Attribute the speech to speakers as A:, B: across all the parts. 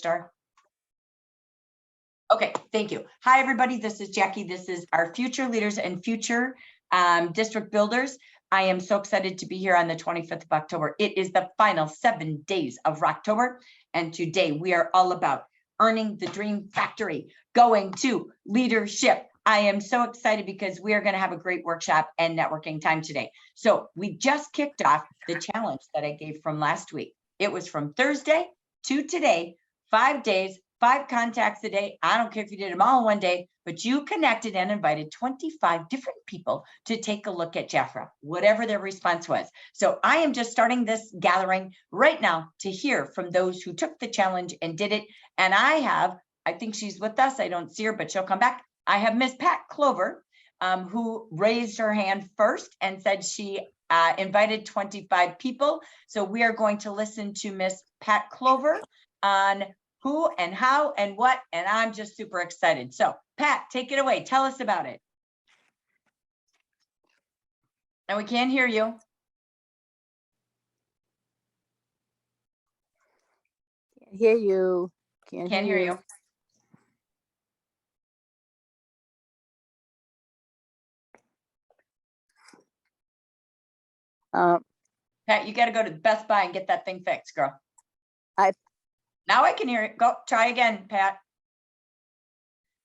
A: star? Okay, thank you. Hi, everybody. This is Jackie. This is our future leaders and future district builders. I am so excited to be here on the 25th of October. It is the final 7 days of Rocktober. And today we are all about earning the dream factory, going to leadership. I am so excited because we are going to have a great workshop and networking time today. So we just kicked off the challenge that I gave from last week. It was from Thursday to today, 5 days, 5 contacts a day. I don't care if you did them all in one day, but you connected and invited 25 different people to take a look at Jafra, whatever their response was. So I am just starting this gathering right now to hear from those who took the challenge and did it. And I think she's with us. I don't see her, but she'll come back. I have Miss Pat Clover, who raised her hand first and said she invited 25 people. So we are going to listen to Miss Pat Clover on who and how and what, and I'm just super excited. So Pat, take it away. Tell us about it. And we can't hear you.
B: Can't hear you.
A: Can't hear you. Pat, you got to go to Best Buy and get that thing fixed, girl. Now I can hear it. Go try again, Pat.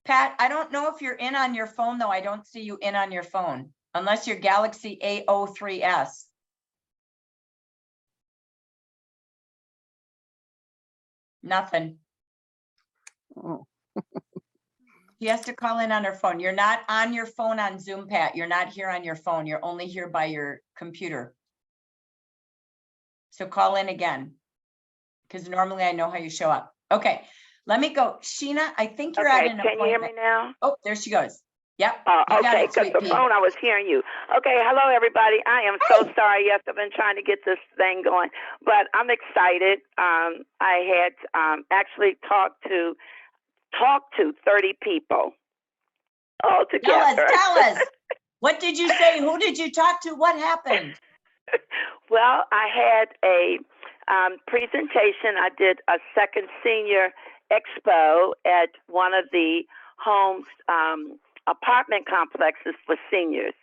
A: Pat, I don't know if you're in on your phone, though. I don't see you in on your phone, unless you're Galaxy A03s. Nothing.
B: Oh.
A: She has to call in on her phone. You're not on your phone on Zoom, Pat. You're not here on your phone. You're only here by your computer. So call in again, because normally I know how you show up. Okay, let me go. Sheena, I think you're at an appointment.
C: Can you hear me now?
A: Oh, there she goes. Yep.
C: Okay, because the phone, I was hearing you. Okay, hello, everybody. I am so sorry. Yes, I've been trying to get this thing going, but I'm excited. I had actually talked to 30 people all together.
A: Tell us. What did you say? Who did you talk to? What happened?
C: Well, I had a presentation. I did a second senior expo at one of the homes, apartment complexes for seniors.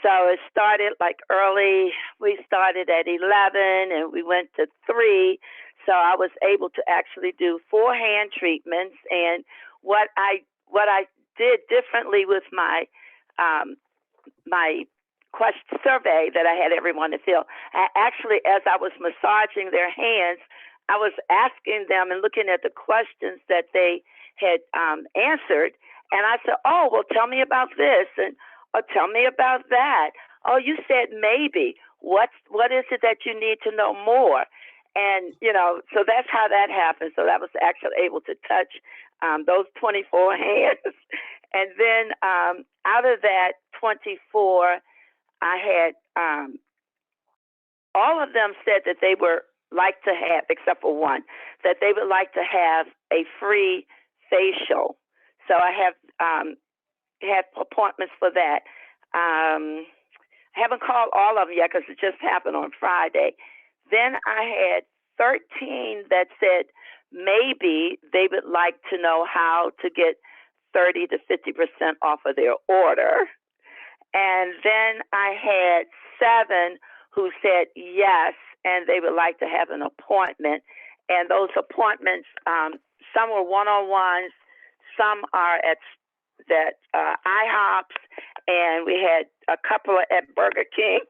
C: So it started like early. We started at 11 and we went to 3. So I was able to actually do 4 hand treatments. And what I did differently with my question survey that I had everyone to fill, I actually, as I was massaging their hands, I was asking them and looking at the questions that they had answered. And I said, oh, well, tell me about this, and tell me about that. Oh, you said maybe. What is it that you need to know more? And, so that's how that happened. So that was actually able to touch those 24 hands. And then out of that 24, I had all of them said that they were like to have, except for one, that they would like to have a free facial. So I have had appointments for that. I haven't called all of them yet because it just happened on Friday. Then I had 13 that said maybe they would like to know how to get 30 to 50% off of their order. And then I had 7 who said yes, and they would like to have an appointment. And those appointments, some were one-on-ones, some are at IHOPs, and we had a couple at Burger King.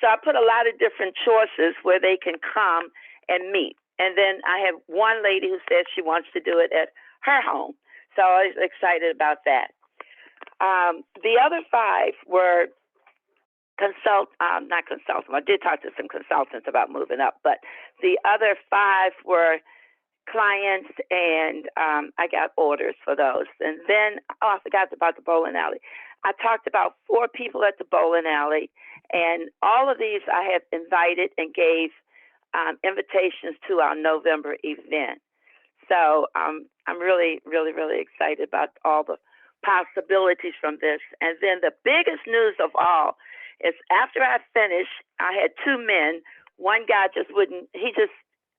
C: So I put a lot of different choices where they can come and meet. And then I have one lady who says she wants to do it at her home. So I was excited about that. The other 5 were not consultants. I did talk to some consultants about moving up, but the other 5 were clients, and I got orders for those. And then, I forgot about the bowling alley. I talked about 4 people at the bowling alley, and all of these I have invited and gave invitations to our November event. So I'm really, really, really excited about all the possibilities from this. And then the biggest news of all is after I finished, I had 2 men. One guy just wouldn't, he just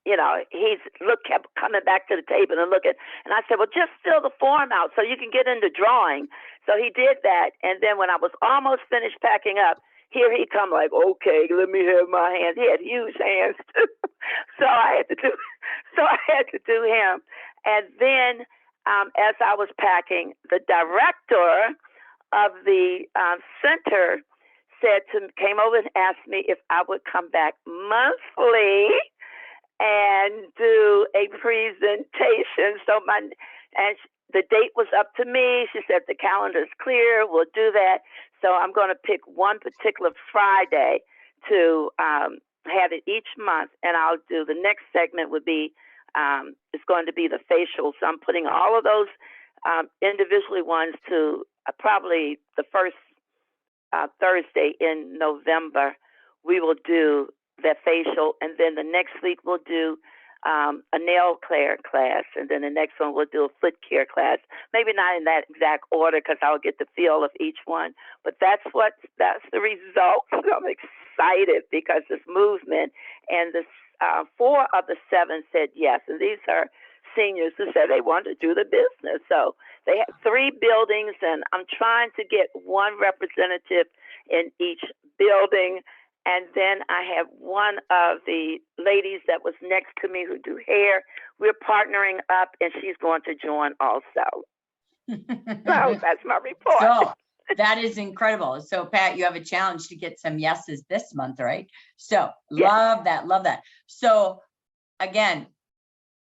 C: kept coming back to the table and looking. And I said, well, just fill the form out so you can get into drawing. So he did that. And then when I was almost finished packing up, here he come like, okay, let me have my hands. He had huge hands too. So I had to do him. And then as I was packing, the director of the center came over and asked me if I would come back monthly and do a presentation. The date was up to me. She said the calendar's clear. We'll do that. So I'm going to pick one particular Friday to have it each month, and I'll do the next segment would be it's going to be the facial. So I'm putting all of those individually ones to probably the first Thursday in November. We will do the facial, and then the next week we'll do a nail care class, and then the next one we'll do a foot care class. Maybe not in that exact order because I'll get the feel of each one, but that's the result. I'm excited because this movement, and this 4 of the 7 said yes, and these are seniors who said they want to do the business. So they have 3 buildings, and I'm trying to get one representative in each building. And then I have one of the ladies that was next to me who do hair. We're partnering up, and she's going to join also. So that's my report.
A: So that is incredible. So Pat, you have a challenge to get some yeses this month, right? So love that, love that. So again,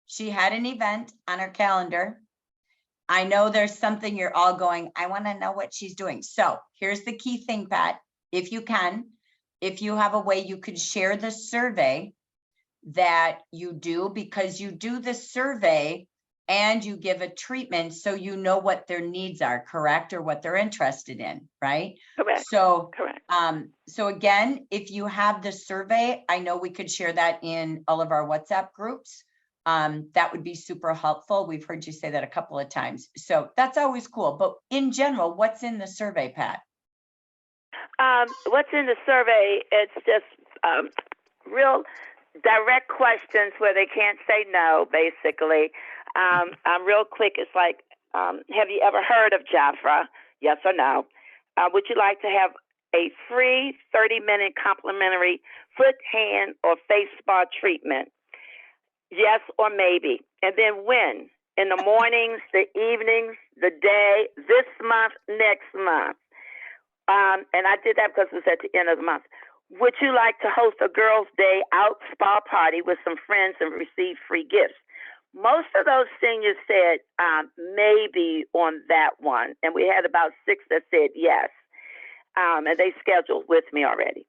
A: she had an event on her calendar. I know there's something you're all going, I want to know what she's doing. So here's the key thing, Pat, if you can. If you have a way you could share the survey that you do, because you do the survey and you give a treatment so you know what their needs are, correct? Or what they're interested in, right?
C: Correct.
A: So,
C: Correct.
A: So again, if you have the survey, I know we could share that in all of our WhatsApp groups. That would be super helpful. We've heard you say that a couple of times. So that's always cool. But in general, what's in the survey, Pat?
C: What's in the survey, it's just real direct questions where they can't say no, basically. I'm real quick. It's like, have you ever heard of Jafra? Yes or no? Would you like to have a free 30-minute complimentary foot, hand, or face spa treatment? Yes or maybe. And then when? In the mornings, the evenings, the day, this month, next month. And I did that because it was at the end of the month. Would you like to host a girls' day out spa party with some friends and receive free gifts? Most of those seniors said maybe on that one. And we had about 6 that said yes. And they scheduled with me already.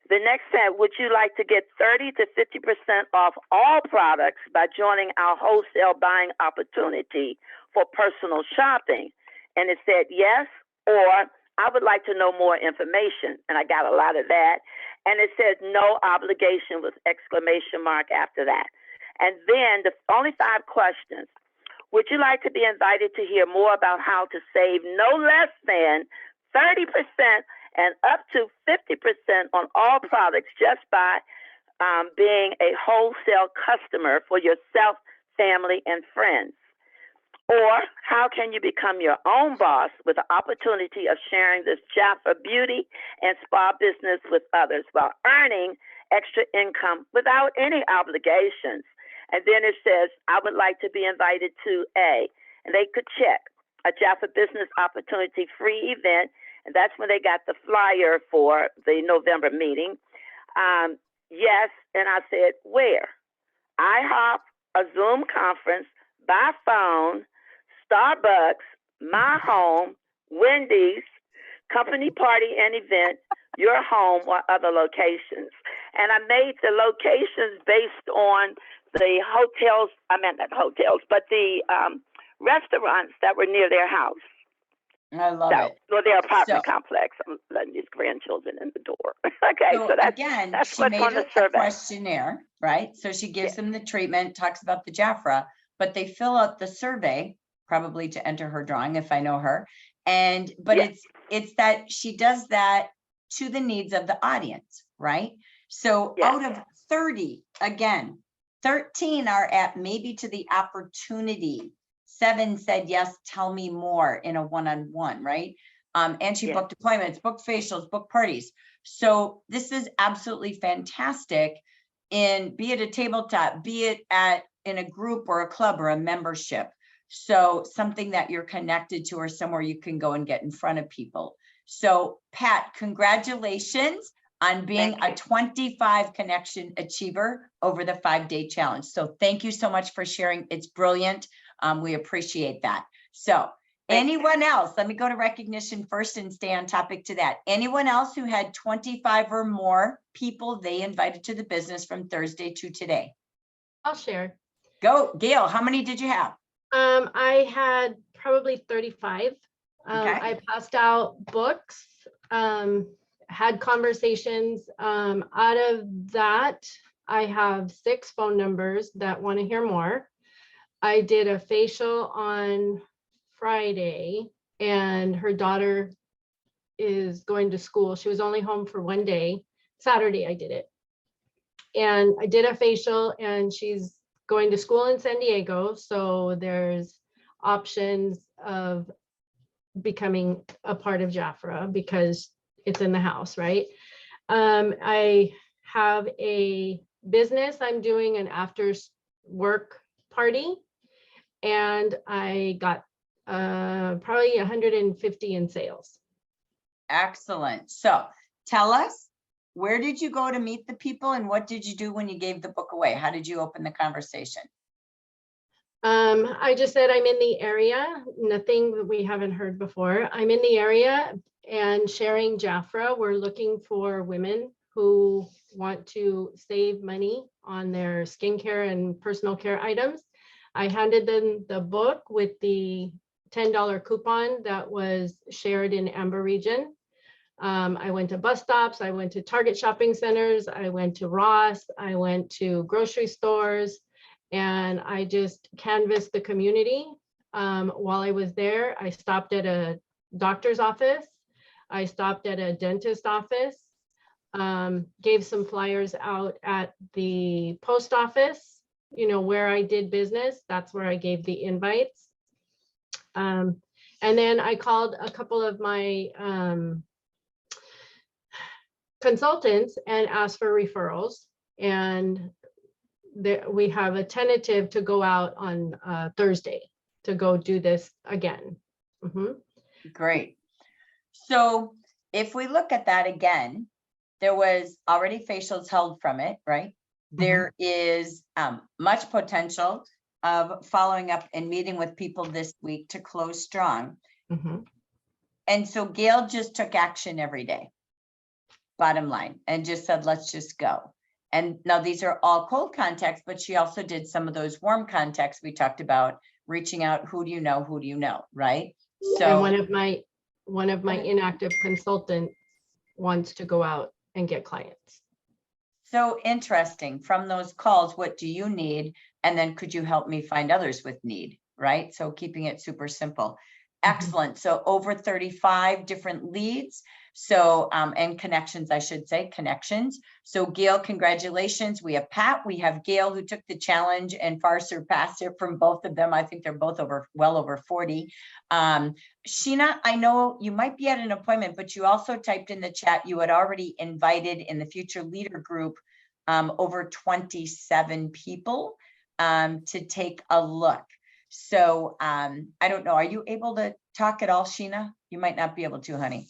C: The next said, would you like to get 30 to 50% off all products by joining our wholesale buying opportunity for personal shopping? And it said yes, or I would like to know more information, and I got a lot of that. And it says no obligation with exclamation mark after that. And then the only 5 questions. Would you like to be invited to hear more about how to save no less than 30% and up to 50% on all products just by being a wholesale customer for yourself, family, and friends? Or how can you become your own boss with the opportunity of sharing this Jafra beauty and spa business with others while earning extra income without any obligations? And then it says, I would like to be invited to and they could check a Jafra Business Opportunity free event. And that's when they got the flyer for the November meeting. Yes, and I said, where? IHOP, a Zoom conference, by phone, Starbucks, my home, Wendy's, company party and event, your home, or other locations. And I made the locations based on the hotels, not hotels, but the restaurants that were near their house.
A: I love it.
C: Well, their apartment complex. I'm letting these grandchildren in the door. Okay,
A: So
C: that's
A: again,
C: that's
A: she
C: what's
A: made
C: on the
A: a
C: survey.
A: questionnaire, right? So she gives them the treatment, talks about the Jafra, but they fill out the survey, probably to enter her drawing if I know her. But it's that she does that to the needs of the audience, right? So out of 30, again, 13 are at maybe to the opportunity. 7 said, yes, tell me more in a one-on-one, right? And she
C: Yeah.
A: booked appointments, booked facials, booked parties. So this is absolutely fantastic in, be it a tabletop, be it in a group or a club or a membership. So something that you're connected to or somewhere you can go and get in front of people. So Pat, congratulations on being
C: Thank
A: a 25 connection achiever over the 5-day challenge. So thank you so much for sharing. It's brilliant. We appreciate that. So
C: Thank you.
A: anyone else, let me go to recognition first and stay on topic to that. Anyone else who had 25 or more people they invited to the business from Thursday to today?
D: I'll share.
A: Go, Gail, how many did you have?
D: I had probably 35.
A: Okay.
D: I passed out books, had conversations. Out of that, I have 6 phone numbers that want to hear more. I did a facial on Friday, and her daughter is going to school. She was only home for 1 day. Saturday, I did it. And I did a facial, and she's going to school in San Diego. So there's options of becoming a part of Jafra because it's in the house, right? I have a business. I'm doing an after work party, and I got probably 150 in sales.
A: Excellent. So tell us, where did you go to meet the people and what did you do when you gave the book away? How did you open the conversation?
D: I just said I'm in the area, nothing that we haven't heard before. I'm in the area and sharing Jafra. We're looking for women who want to save money on their skincare and personal care items. I handed them the book with the $10 coupon that was shared in Amber Region. I went to bus stops, I went to Target shopping centers, I went to Ross, I went to grocery stores, and I just canvassed the community. While I was there, I stopped at a doctor's office, I stopped at a dentist office, gave some flyers out at the post office, you know, where I did business. That's where I gave the invites. And then I called a couple of my consultants and asked for referrals. And we have a tentative to go out on Thursday to go do this again.
A: Great. So if we look at that again, there was already facials held from it, right? There is much potential of following up and meeting with people this week to close strong. And so Gail just took action every day, bottom line, and just said, let's just go. And now these are all cold contacts, but she also did some of those warm contacts we talked about, reaching out, who do you know, right? So
D: and one of my inactive consultants wants to go out and get clients.
A: So interesting. From those calls, what do you need? And then could you help me find others with need, right? So keeping it super simple. Excellent. So over 35 different leads. So, and connections, I should say, connections. So Gail, congratulations. We have Pat, we have Gail who took the challenge and far surpassed it from both of them. I think they're both well over 40. Sheena, I know you might be at an appointment, but you also typed in the chat, you had already invited in the future leader group over 27 people to take a look. So I don't know, are you able to talk at all, Sheena? You might not be able to, honey.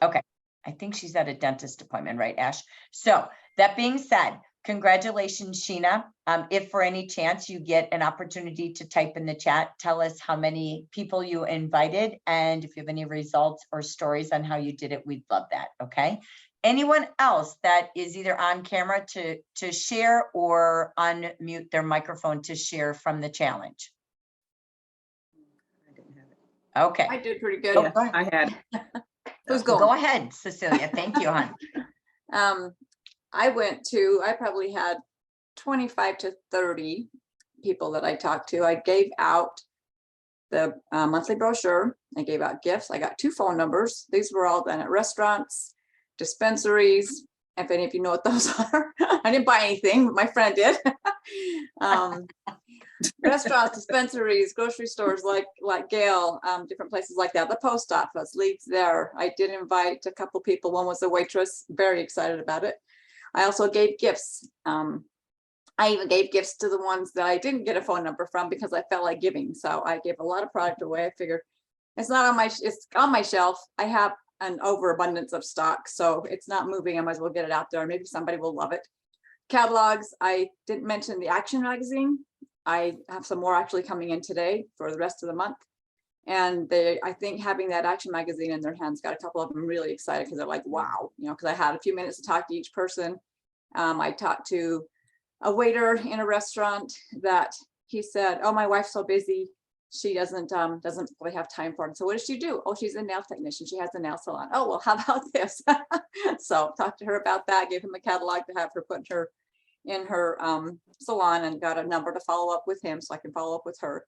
A: Okay, I think she's at a dentist appointment, right, Ash? So that being said, congratulations, Sheena. If for any chance you get an opportunity to type in the chat, tell us how many people you invited, and if you have any results or stories on how you did it, we'd love that, okay? Anyone else that is either on camera to share or unmute their microphone to share from the challenge? Okay.
E: I did pretty good.
A: Go ahead.
E: I had. Who's
A: Go
E: going?
A: ahead, Cecilia. Thank you, hon.
E: I probably had 25 to 30 people that I talked to. I gave out the monthly brochure. I gave out gifts. I got 2 phone numbers. These were all done at restaurants, dispensaries, if any of you know what those are. I didn't buy anything, but my friend did. Restaurants, dispensaries, grocery stores like Gail, different places like that. The post office, leads there. I did invite a couple people. One was a waitress, very excited about it. I also gave gifts. I even gave gifts to the ones that I didn't get a phone number from because I felt like giving. So I gave a lot of product away. I figured it's on my shelf. I have an overabundance of stock, so it's not moving. I might as well get it out there. Maybe somebody will love it. Catalogs, I didn't mention the Action magazine. I have some more actually coming in today for the rest of the month. And I think having that Action magazine in their hands got a couple of them really excited because they're like, wow, because I had a few minutes to talk to each person. I talked to a waiter in a restaurant that he said, oh, my wife's so busy. She doesn't really have time for it. So what does she do? Oh, she's a nail technician. She has a nail salon. Oh, well, how about this? So talked to her about that, gave him a catalog to have her put her in her salon, and got a number to follow up with him so I can follow up with her.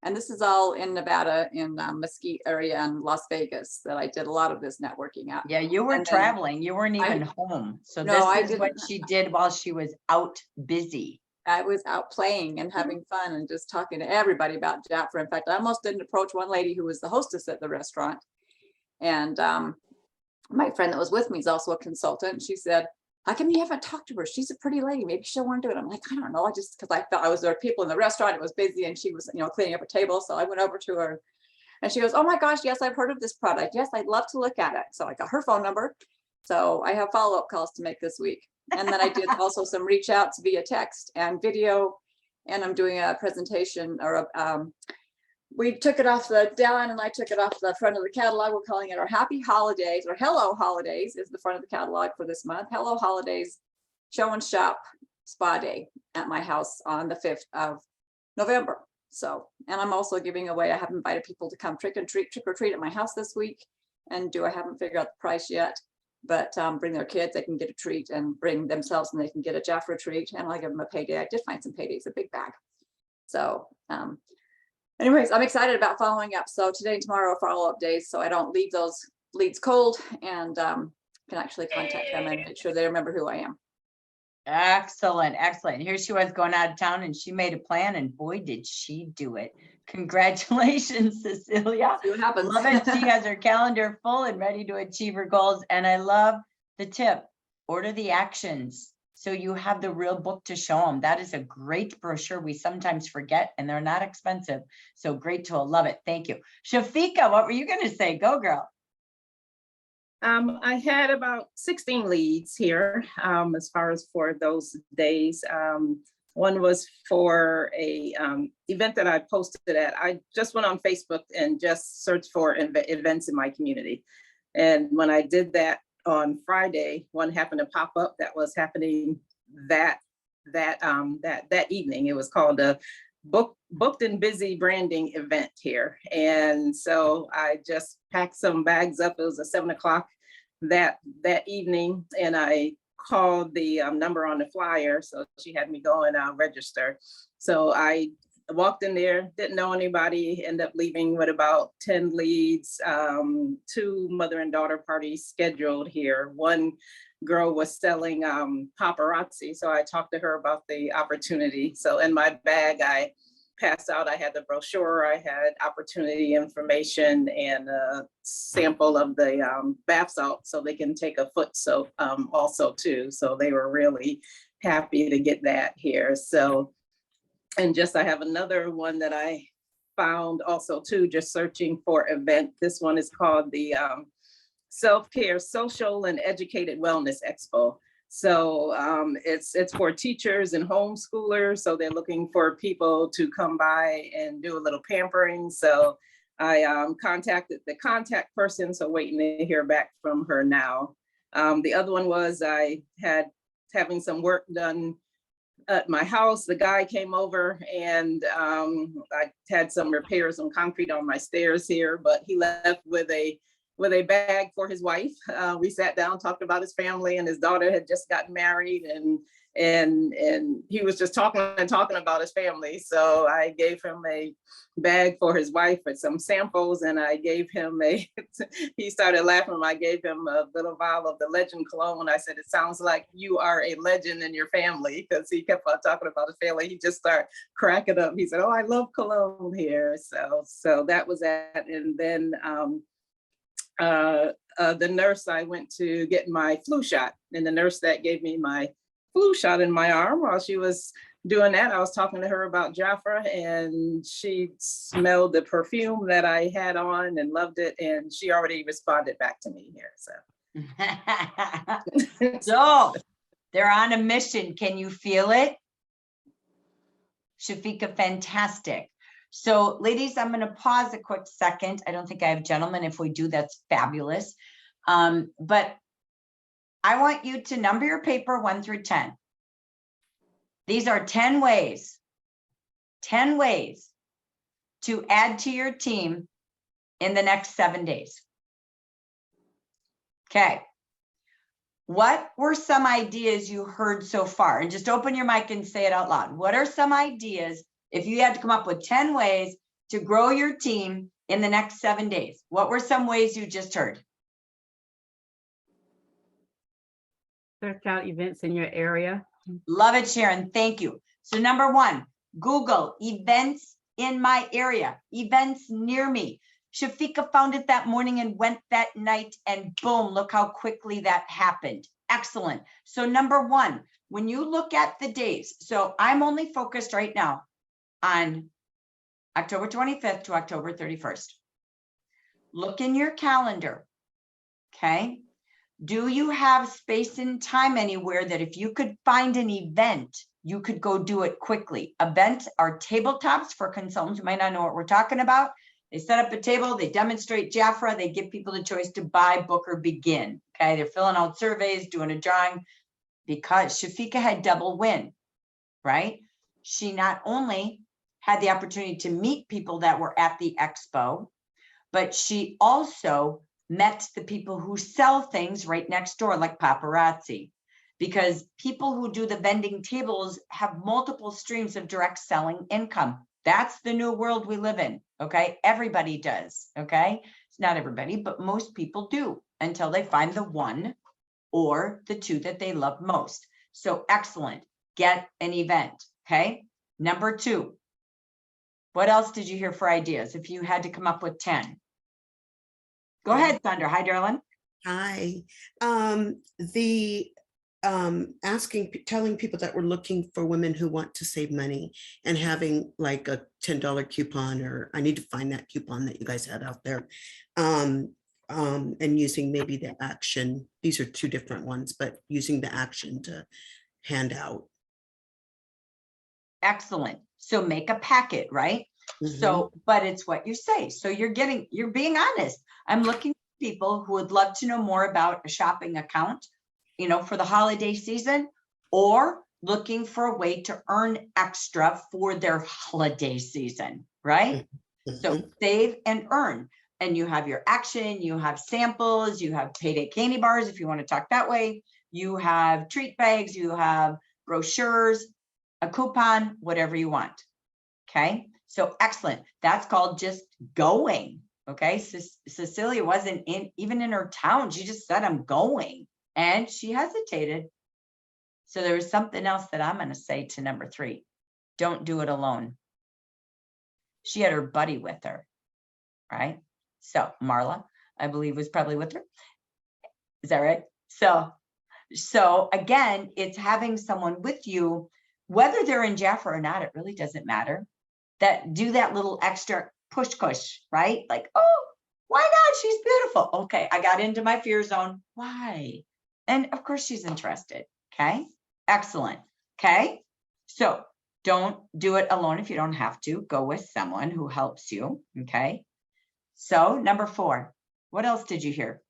E: And this is all in Nevada, in Mesquite area and Las Vegas that I did a lot of this networking at.
A: Yeah, you were
E: And then
A: traveling. You weren't even home. So
E: No, I
A: this is what
E: didn't.
A: she did while she was out busy.
E: I was out playing and having fun and just talking to everybody about Jafra. In fact, I almost didn't approach one lady who was the hostess at the restaurant. And my friend that was with me is also a consultant. She said, how come you haven't talked to her? She's a pretty lady. Maybe she'll want to do it. I'm like, I don't know. I just, because I felt there were people in the restaurant. It was busy and she was, cleaning up a table. So I went over to her and she goes, oh my gosh, yes, I've heard of this product. Yes, I'd love to look at it. So I got her phone number. So I have follow-up calls to make this week. And then I did also some reach outs via text and video. And I'm doing a presentation or we took it off Dallin and I took it off the front of the catalog. We're calling it our Happy Holidays, or Hello Holidays is the front of the catalog for this month. Hello Holidays Show and Shop Spa Day at my house on the 5th of November. So, and I'm also giving away, I have invited people to come trick or treat at my house this week. And I haven't figured out the price yet, but bring their kids, they can get a treat, and bring themselves and they can get a Jafra treat, and I'll give them a payday. I did find some paydays, a big bag. So, anyways, I'm excited about following up. So today and tomorrow are follow-up days, so I don't leave those leads cold, and can actually contact them and make sure they remember who I am.
A: Excellent, excellent. Here she was going out of town and she made a plan, and boy, did she do it. Congratulations, Cecilia.
E: See what happens.
A: Love it. She has her calendar full and ready to achieve her goals. And I love the tip, order the actions, so you have the real book to show them. That is a great brochure. We sometimes forget, and they're not expensive. So great tool. Love it. Thank you. Shafika, what were you going to say? Go girl.
F: I had about 16 leads here as far as for those days. One was for a event that I posted at. I just went on Facebook and just searched for events in my community. And when I did that on Friday, one happened to pop up that was happening that evening. It was called a Booked and Busy branding event here. And so I just packed some bags up. It was at 7 o'clock that evening. And I called the number on the flyer. So she had me go and register. So I walked in there, didn't know anybody, ended up leaving with about 10 leads, 2 mother and daughter parties scheduled here. One girl was selling paparazzi. So I talked to her about the opportunity. So in my bag, I passed out, I had the brochure, I had opportunity information, and a sample of the bath salt so they can take a foot soak also too. So they were really happy to get that here. So, and just I have another one that I found also too, just searching for event. This one is called the Self-Care Social and Educated Wellness Expo. So it's for teachers and homeschoolers. So they're looking for people to come by and do a little pampering. So I contacted the contact person. So waiting to hear back from her now. The other one was I had having some work done at my house. The guy came over and I had some repairs on concrete on my stairs here, but he left with a bag for his wife. We sat down, talked about his family, and his daughter had just gotten married, and and he was just talking and talking about his family. So I gave him a bag for his wife with some samples, and I gave him he started laughing. I gave him a little vial of the Legend cologne. I said, it sounds like you are a legend in your family, because he kept on talking about his family. He just started cracking up. He said, oh, I love cologne here. So that was that. And then the nurse, I went to get my flu shot, and the nurse that gave me my flu shot in my arm, while she was doing that, I was talking to her about Jafra, and she smelled the perfume that I had on and loved it, and she already responded back to me here. So
A: So they're on a mission. Can you feel it? Shafika, fantastic. So ladies, I'm going to pause a quick second. I don't think I have gentlemen. If we do, that's fabulous. But I want you to number your paper 1 through 10. These are 10 ways to add to your team in the next 7 days. Okay. What were some ideas you heard so far? And just open your mic and say it out loud. What are some ideas if you had to come up with 10 ways to grow your team in the next 7 days? What were some ways you just heard?
G: Search out events in your area.
A: Love it, Sharon. Thank you. So number 1, Google events in my area, events near me. Shafika found it that morning and went that night, and boom, look how quickly that happened. Excellent. So number 1, when you look at the days, so I'm only focused right now on October 25th to October 31st. Look in your calendar. Okay. Do you have space and time anywhere that if you could find an event, you could go do it quickly? Events are tabletops for consultants who might not know what we're talking about. They set up a table, they demonstrate Jafra, they give people the choice to buy, book, or begin. Okay, they're filling out surveys, doing a drawing, because Shafika had double win, right? She not only had the opportunity to meet people that were at the expo, but she also met the people who sell things right next door, like paparazzi, because people who do the vending tables have multiple streams of direct selling income. That's the new world we live in. Okay, everybody does. Okay, it's not everybody, but most people do, until they find the one or the two that they love most. So excellent. Get an event. Okay, number 2. What else did you hear for ideas if you had to come up with 10? Go ahead, Sandra. Hi, darling.
H: Hi. Telling people that we're looking for women who want to save money and having like a $10 coupon, or I need to find that coupon that you guys had out there. And using maybe the action. These are 2 different ones, but using the action to hand out.
A: Excellent. So make a packet, right? So, but it's what you say. So you're being honest. I'm looking for people who would love to know more about a shopping account, for the holiday season, or looking for a way to earn extra for their holiday season, right? So save and earn. And you have your action, you have samples, you have payday candy bars, if you want to talk that way. You have treat bags, you have brochures, a coupon, whatever you want. Okay. So excellent. That's called just going. Okay. Cecilia wasn't even in her town. She just said, I'm going. And she hesitated. So there was something else that I'm going to say to number 3. Don't do it alone. She had her buddy with her. Right. So Marla, I believe, was probably with her. Is that right? So again, it's having someone with you, whether they're in Jafra or not, it really doesn't matter. That do that little extra push, right? Like, oh, why not? She's beautiful. Okay, I got into my fear zone. Why? And of course she's interested. Okay, excellent. Okay, so don't do it alone if you don't have to. Go with someone who helps you. Okay, so number 4, what else did you hear?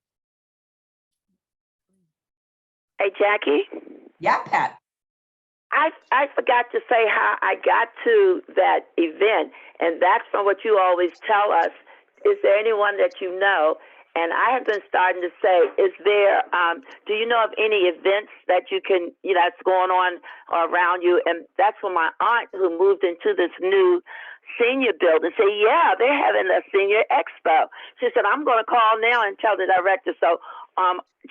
C: Hey, Jackie.
A: Yeah, Pat.
C: I forgot to say how I got to that event, and that's from what you always tell us. Is there anyone that you know? And I have been starting to say, is there, do you know of any events that you can, that's going on around you? And that's when my aunt, who moved into this new senior building, said, yeah, they're having a senior expo. She said, I'm going to call now and tell the director. So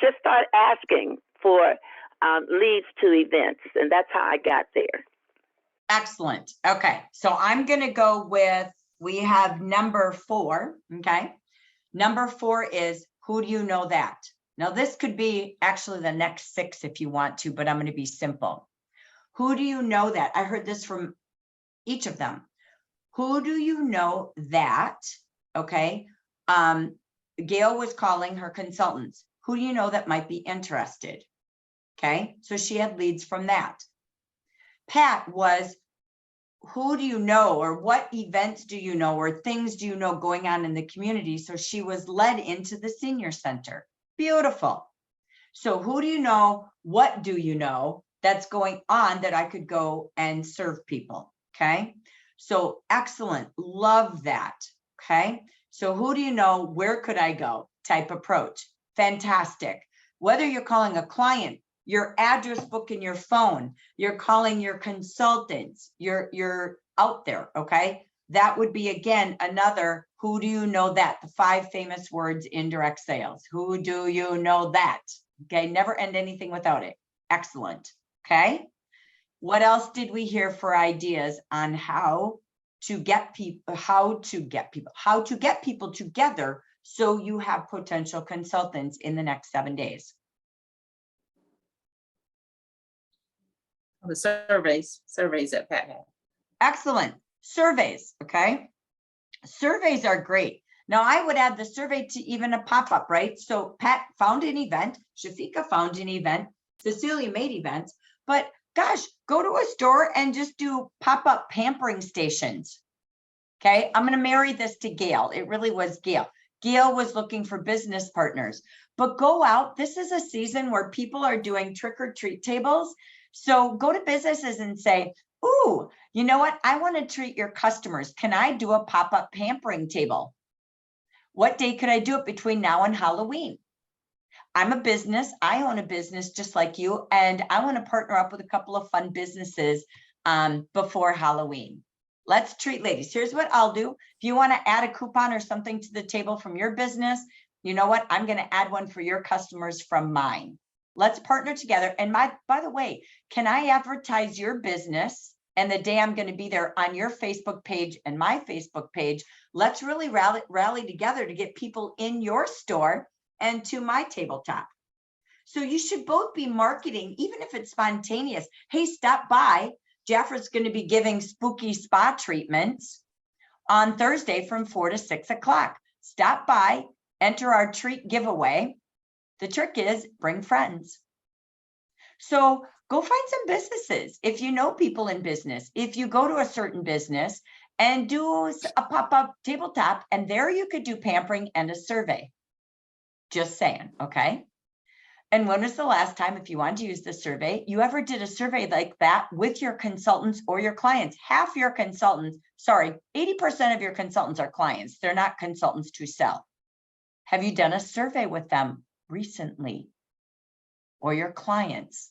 C: just start asking for leads to events. And that's how I got there.
A: Excellent. Okay, so I'm gonna go with, we have number 4, okay? Number 4 is, who do you know that? Now, this could be actually the next 6 if you want to, but I'm gonna be simple. Who do you know that? I heard this from each of them. Who do you know that, okay? Gail was calling her consultants. Who do you know that might be interested? Okay, so she had leads from that. Pat was, who do you know, or what events do you know, or things do you know going on in the community? So she was led into the senior center. Beautiful. So who do you know, what do you know that's going on that I could go and serve people? Okay, so excellent, love that. Okay, so who do you know, where could I go type approach? Fantastic. Whether you're calling a client, your address book in your phone, you're calling your consultants, you're out there, okay? That would be, again, another, who do you know that? The 5 famous words in direct sales. Who do you know that? Okay, never end anything without it. Excellent, okay? What else did we hear for ideas on how to get people together so you have potential consultants in the next 7 days?
F: The surveys that Pat had.
A: Excellent. Surveys, okay? Surveys are great. Now, I would add the survey to even a pop-up, right? So Pat found an event, Shafika found an event, Cecilia made events, but gosh, go to a store and just do pop-up pampering stations. Okay, I'm gonna marry this to Gail. It really was Gail. Gail was looking for business partners, but go out. This is a season where people are doing trick-or-treat tables. So go to businesses and say, ooh, you know what? I want to treat your customers. Can I do a pop-up pampering table? What day could I do it between now and Halloween? I'm a business. I own a business just like you, and I want to partner up with a couple of fun businesses before Halloween. Let's treat ladies. Here's what I'll do. If you want to add a coupon or something to the table from your business, you know what? I'm going to add one for your customers from mine. Let's partner together. And by the way, can I advertise your business? And the day I'm going to be there on your Facebook page and my Facebook page, let's really rally together to get people in your store and to my tabletop. So you should both be marketing, even if it's spontaneous. Hey, stop by. Jaffra's going to be giving spooky spa treatments on Thursday from 4 to 6 o'clock. Stop by, enter our treat giveaway. The trick is bring friends. So go find some businesses. If you know people in business, if you go to a certain business and do a pop-up tabletop, and there you could do pampering and a survey. Just saying, okay? And when was the last time, if you wanted to use the survey, you ever did a survey like that with your consultants or your clients? Half your consultants, sorry, 80% of your consultants are clients. They're not consultants to sell. Have you done a survey with them recently? Or your clients?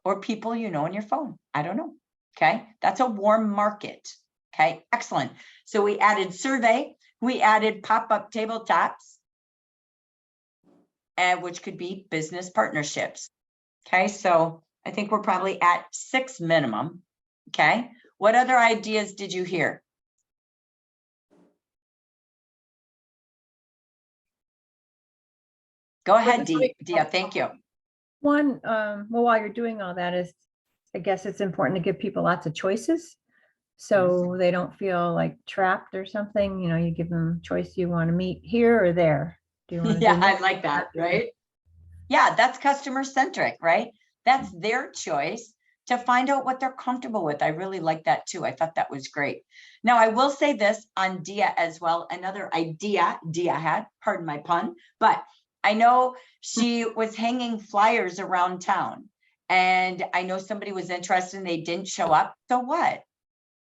A: Or people you know on your phone? I don't know, okay? That's a warm market, okay? Excellent. So we added survey, we added pop-up tabletops, which could be business partnerships. Okay, so I think we're probably at 6 minimum. Okay, what other ideas did you hear? Go ahead, Dia. Thank you.
I: One, well, while you're doing all that is, I guess it's important to give people lots of choices. So they don't feel like trapped or something, you know, you give them choice. You want to meet here or there? Do you want to?
A: Yeah, I like that, right? Yeah, that's customer centric, right? That's their choice to find out what they're comfortable with. I really like that too. I thought that was great. Now, I will say this on Dia as well. Another idea Dia had, pardon my pun, but I know she was hanging flyers around town, and I know somebody was interested and they didn't show up. So what?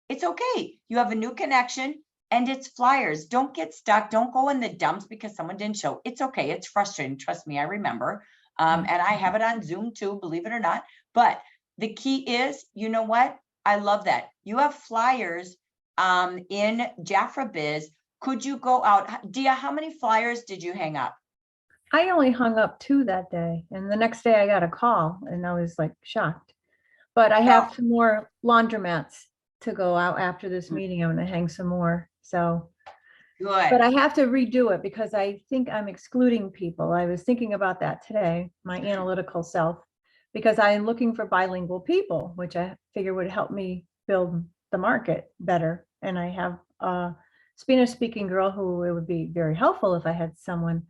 A: It's okay. You have a new connection. And it's flyers. Don't get stuck. Don't go in the dumps because someone didn't show. It's okay. It's frustrating. Trust me, I remember. And I have it on Zoom too, believe it or not. But the key is, you know what? I love that. You have flyers in Jafra Biz. Could you go out? Dia, how many flyers did you hang up?
I: I only hung up 2 that day, and the next day I got a call and I was like shocked. But I have some more laundromats to go out after this meeting. I'm gonna hang some more, so. But
A: Good.
I: I have to redo it because I think I'm excluding people. I was thinking about that today, my analytical self, because I'm looking for bilingual people, which I figure would help me build the market better. And I have a Spanish speaking girl who it would be very helpful if I had someone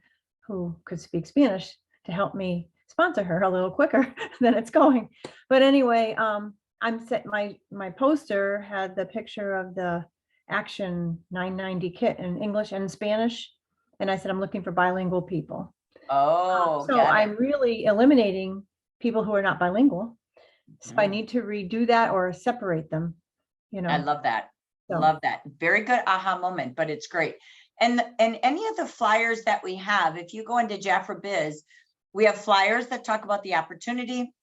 I: who could speak Spanish to help me sponsor her a little quicker than it's going. But anyway, I'm set, my poster had the picture of the Action 990 kit in English and Spanish. And I said, I'm looking for bilingual people.
A: Oh,
I: So
A: got it.
I: I'm really eliminating people who are not bilingual. So I need to redo that or separate them, you know.
A: I love that.
I: So-
A: Love that. Very good aha moment, but it's great. And any of the flyers that we have, if you go into Jafra Biz, we have flyers that talk about the opportunity.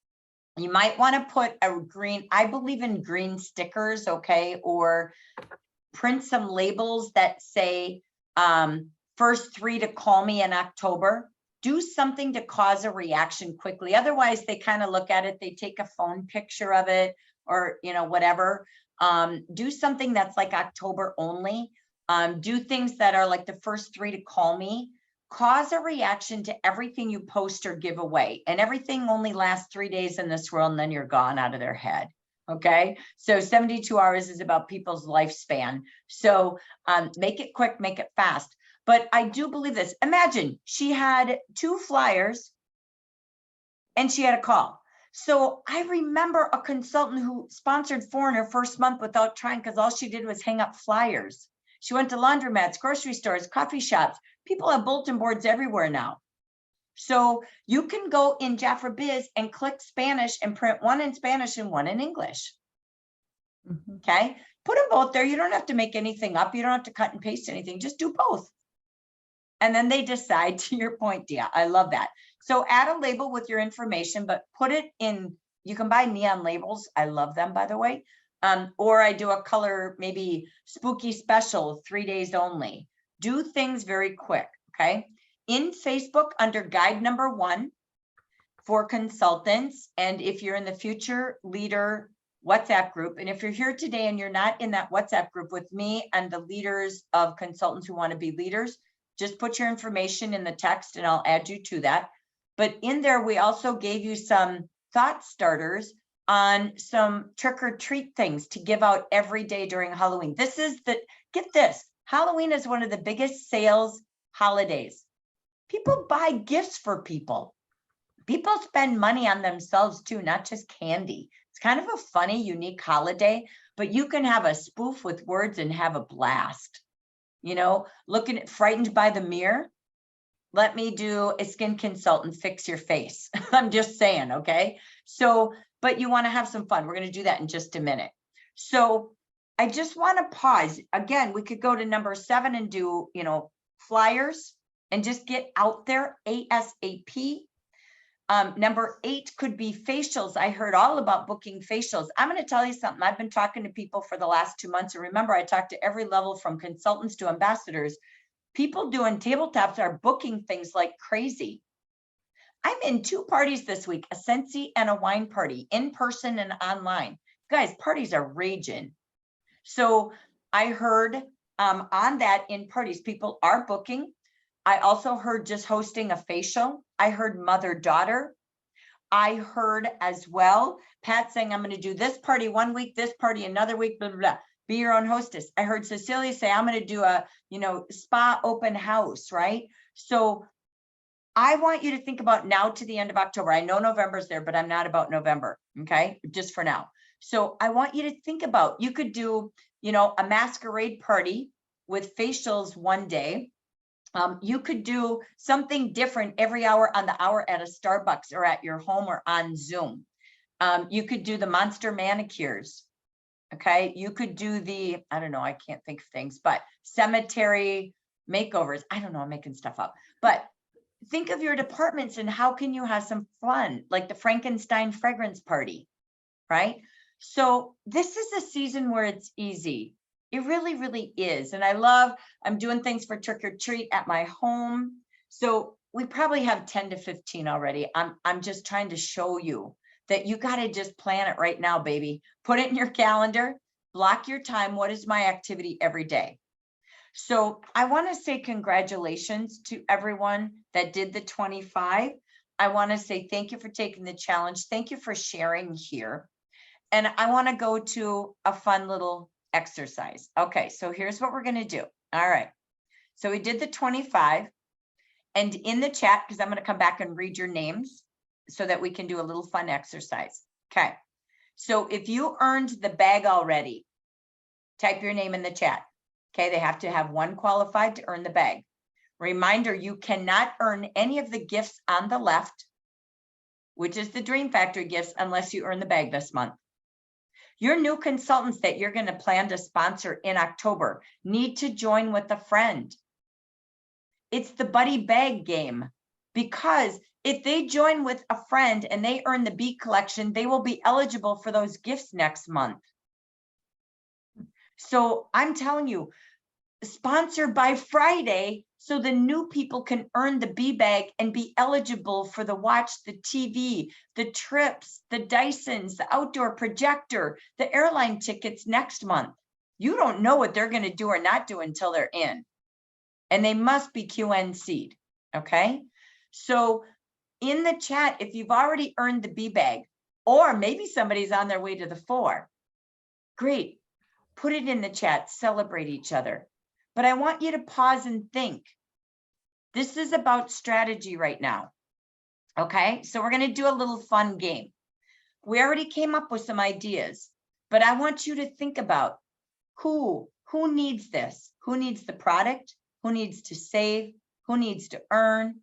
A: You might want to put a green, I believe in green stickers, okay, or print some labels that say first 3 to call me in October. Do something to cause a reaction quickly. Otherwise, they kind of look at it, they take a phone picture of it or, you know, whatever. Do something that's like October only. Do things that are like the first 3 to call me. Cause a reaction to everything you post or give away. And everything only lasts 3 days in this world and then you're gone out of their head. Okay, so 72 hours is about people's lifespan. So make it quick, make it fast. But I do believe this. Imagine she had 2 flyers and she had a call. So I remember a consultant who sponsored 4 in her first month without trying because all she did was hang up flyers. She went to laundromats, grocery stores, coffee shops. People have bulletin boards everywhere now. So you can go in Jafra Biz and click Spanish and print 1 in Spanish and 1 in English.
I: Mhm.
A: Okay, put them both there. You don't have to make anything up. You don't have to cut and paste anything. Just do both. And then they decide, to your point, Dia. I love that. So add a label with your information, but put it in, you can buy neon labels. I love them, by the way. Or I do a color, maybe spooky special, 3 days only. Do things very quick, okay? In Facebook under guide number 1 for consultants. And if you're in the Future Leader WhatsApp group, and if you're here today and you're not in that WhatsApp group with me and the leaders of consultants who want to be leaders, just put your information in the text and I'll add you to that. But in there, we also gave you some thought starters on some trick or treat things to give out every day during Halloween. This is the, get this, Halloween is one of the biggest sales holidays. People buy gifts for people. People spend money on themselves too, not just candy. It's kind of a funny, unique holiday, but you can have a spoof with words and have a blast. You know, looking at Frightened by the Mirror. Let me do a skin consultant fix your face. I'm just saying, okay? So, but you want to have some fun. We're going to do that in just a minute. So I just want to pause. Again, we could go to number 7 and do, you know, flyers and just get out there ASAP. Number 8 could be facials. I heard all about booking facials. I'm going to tell you something. I've been talking to people for the last 2 months. And remember, I talked to every level from consultants to ambassadors. People doing tabletops are booking things like crazy. I'm in 2 parties this week, a Scentsy and a wine party, in person and online. Guys, parties are raging. So I heard on that in parties, people are booking. I also heard just hosting a facial. I heard mother-daughter. I heard as well, Pat saying, I'm going to do this party 1 week, this party another week, blah, blah, blah. Be your own hostess. I heard Cecilia say, I'm going to do a, you know, spa open house, right? So I want you to think about now to the end of October. I know November's there, but I'm not about November, okay? Just for now. So I want you to think about, you could do, you know, a masquerade party with facials one day. You could do something different every hour on the hour at a Starbucks or at your home or on Zoom. You could do the monster manicures. Okay, you could do the, I don't know, I can't think of things, but cemetery makeovers. I don't know, I'm making stuff up. But think of your departments and how can you have some fun, like the Frankenstein fragrance party, right? So this is a season where it's easy. It really, really is. And I'm doing things for trick or treat at my home. So we probably have 10 to 15 already. I'm just trying to show you that you got to just plan it right now, baby. Put it in your calendar, block your time. What is my activity every day? So I want to say congratulations to everyone that did the 25. I want to say thank you for taking the challenge. Thank you for sharing here. And I want to go to a fun little exercise. Okay, so here's what we're going to do. All right. So we did the 25. And in the chat, because I'm going to come back and read your names so that we can do a little fun exercise. Okay. So if you earned the bag already, type your name in the chat. Okay, they have to have one qualified to earn the bag. Reminder, you cannot earn any of the gifts on the left, which is the Dream Factory gifts, unless you earn the bag this month. Your new consultants that you're going to plan to sponsor in October need to join with a friend. It's the buddy bag game, because if they join with a friend and they earn the B collection, they will be eligible for those gifts next month. So I'm telling you, sponsor by Friday so the new people can earn the B bag and be eligible for the watch, the TV, the trips, the Dysons, the outdoor projector, the airline tickets next month. You don't know what they're going to do or not do until they're in. And they must be QNC'd, okay? So in the chat, if you've already earned the B bag, or maybe somebody's on their way to the 4, great. Put it in the chat, celebrate each other. But I want you to pause and think. This is about strategy right now. Okay, so we're going to do a little fun game. We already came up with some ideas, but I want you to think about who needs this? Who needs the product? Who needs to save? Who needs to earn?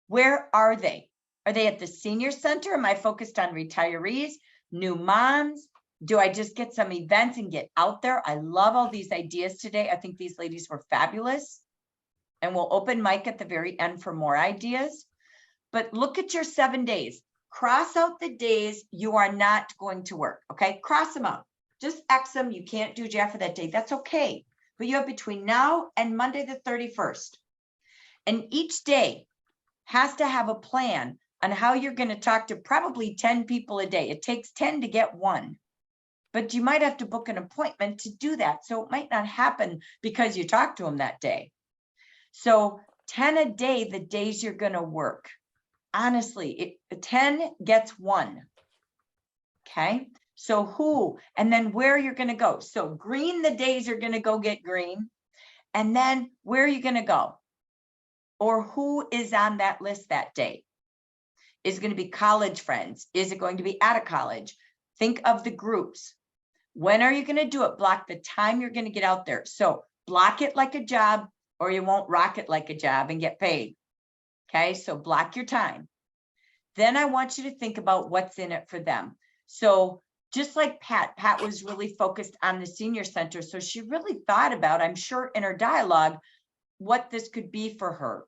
A: Where are they? Are they at the senior center? Am I focused on retirees, new moms? Do I just get some events and get out there? I love all these ideas today. I think these ladies were fabulous. And we'll open mic at the very end for more ideas. But look at your 7 days. Cross out the days you are not going to work, okay? Cross them out. Just X them. You can't do Jaffa that day. That's okay. But you have between now and Monday the 31st. And each day has to have a plan on how you're going to talk to probably 10 people a day. It takes 10 to get one. But you might have to book an appointment to do that. So it might not happen because you talk to them that day. So 10 a day, the days you're going to work. Honestly, 10 gets one. Okay. So who, and then where you're going to go. So green, the days you're going to go get green. And then where are you going to go? Or who is on that list that day? Is it going to be college friends? Is it going to be out of college? Think of the groups. When are you going to do it? Block the time you're going to get out there. So block it like a job, or you won't rock it like a job and get paid. Okay, so block your time. Then I want you to think about what's in it for them. So just like Pat was really focused on the senior center. So she really thought about, I'm sure in her dialogue, what this could be for her,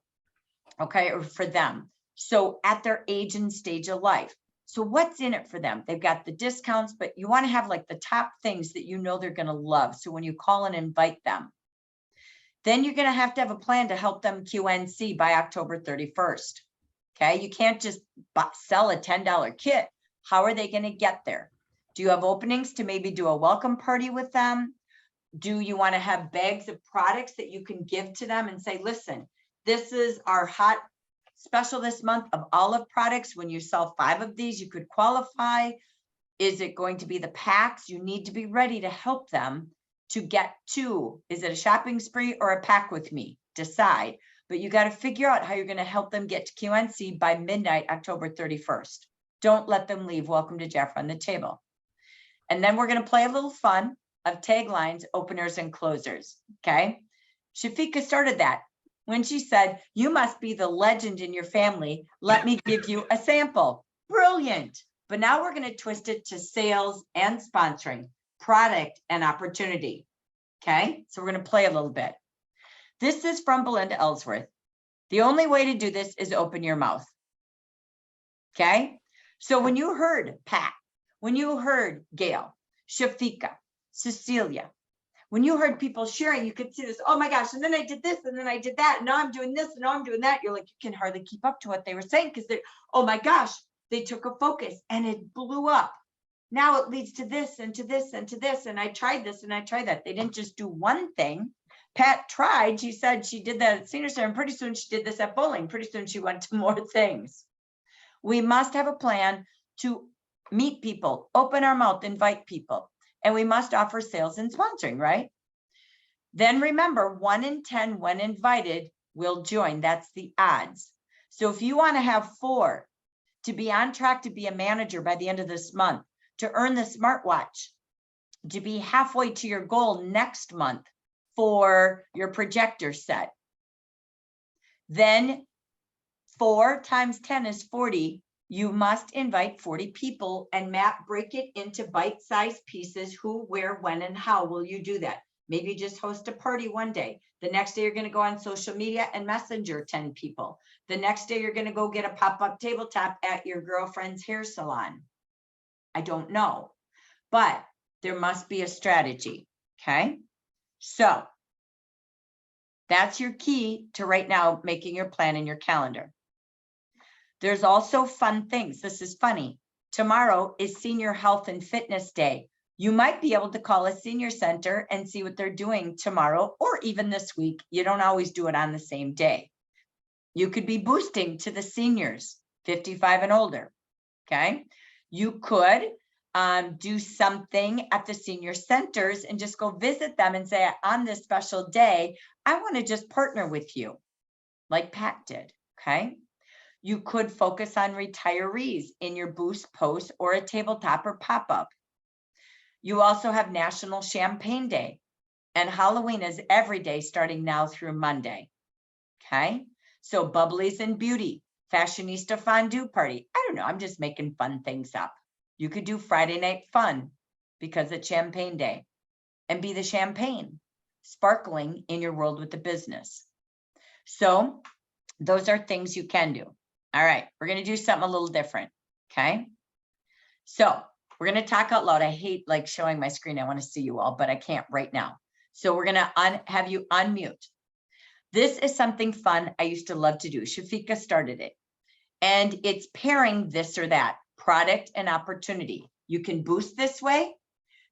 A: okay, or for them. So at their age and stage of life. So what's in it for them? They've got the discounts, but you want to have like the top things that you know they're going to love. So when you call and invite them, then you're going to have a plan to help them QNC by October 31st. Okay, you can't just sell a $10 kit. How are they going to get there? Do you have openings to maybe do a welcome party with them? Do you want to have bags of products that you can give to them and say, listen, this is our hot special this month of olive products. When you sell 5 of these, you could qualify. Is it going to be the packs? You need to be ready to help them to get to, is it a shopping spree or a pack with me? Decide, but you got to figure out how you're going to help them get to QNC by midnight, October 31st. Don't let them leave. Welcome to Jaffa on the table. And then we're going to play a little fun of taglines, openers and closers. Okay. Shafika started that when she said, you must be the legend in your family. Let me give you a sample. Brilliant. But now we're going to twist it to sales and sponsoring. product and opportunity. Okay, so we're going to play a little bit. This is from Belinda Ellsworth. The only way to do this is open your mouth. Okay, so when you heard Pat, when you heard Gail, Shafika, Cecilia, when you heard people sharing, you could see this, oh my gosh, and then I did this, and then I did that, and now I'm doing this, and now I'm doing that. You're like, you can hardly keep up to what they were saying because they, oh my gosh, they took a focus and it blew up. Now it leads to this and to this and to this, and I tried this and I tried that. They didn't just do one thing. Pat tried, she said she did that at senior center, and pretty soon she did this at bowling. Pretty soon she went to more things. We must have a plan to meet people, open our mouth, invite people, and we must offer sales and sponsoring, right? Then remember, 1 in 10 when invited will join. That's the odds. So if you want to have 4 to be on track to be a manager by the end of this month, to earn the smartwatch, to be halfway to your goal next month for your projector set, then 4 times 10 is 40. You must invite 40 people and break it into bite-sized pieces. Who, where, when, and how will you do that? Maybe just host a party one day. The next day you're going to go on social media and messenger 10 people. The next day you're going to go get a pop-up tabletop at your girlfriend's hair salon. I don't know, but there must be a strategy. Okay. So that's your key to right now making your plan in your calendar. There's also fun things. This is funny. Tomorrow is Senior Health and Fitness Day. You might be able to call a senior center and see what they're doing tomorrow or even this week. You don't always do it on the same day. You could be boosting to the seniors, 55 and older. Okay. You could do something at the senior centers and just go visit them and say, on this special day, I want to just partner with you like Pat did. Okay. You could focus on retirees in your boost post or a tabletop or pop-up. You also have National Champagne Day, and Halloween is every day starting now through Monday. Okay. So Bubblies and Beauty, Fashionista Fondue Party. I don't know. I'm just making fun things up. You could do Friday Night Fun because it's Champagne Day and be the champagne sparkling in your world with the business. So those are things you can do. All right, we're going to do something a little different. Okay. So we're going to talk out loud. I hate like showing my screen. I want to see you all, but I can't right now. So we're going to have you unmute. This is something fun I used to love to do. Shafika started it. And it's pairing this or that, product and opportunity. You can boost this way.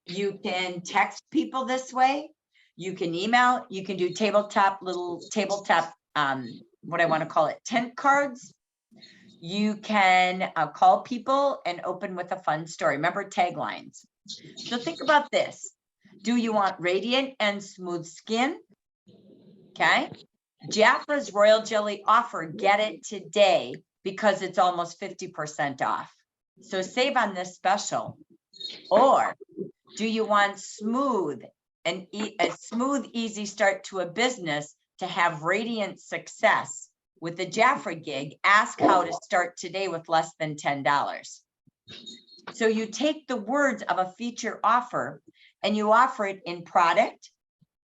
A: You can text people this way. You can email. You can do little tabletop, what I want to call it, tent cards. You can call people and open with a fun story. Remember taglines. So think about this. Do you want radiant and smooth skin? Okay. Jafra's Royal Jelly offer, get it today because it's almost 50% off. So save on this special. Or do you want smooth and a smooth, easy start to a business to have radiant success? With the Jafra gig, ask how to start today with less than $10. So you take the words of a feature offer and you offer it in product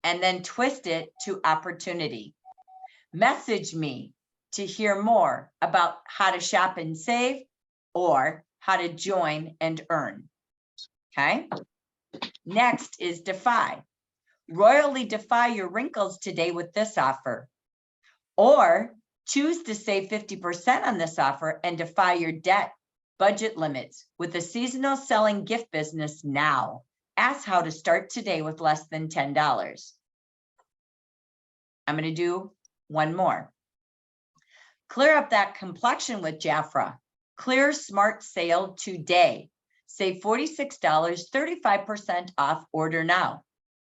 A: and then twist it to opportunity. Message me to hear more about how to shop and save or how to join and earn. Okay. Next is defy. Royally defy your wrinkles today with this offer. Or choose to save 50% on this offer and defy your debt budget limits with a seasonal selling gift business now. Ask how to start today with less than $10. I'm going to do one more. Clear up that complexion with Jafra. Clear smart sale today. Save $46, 35% off, order now.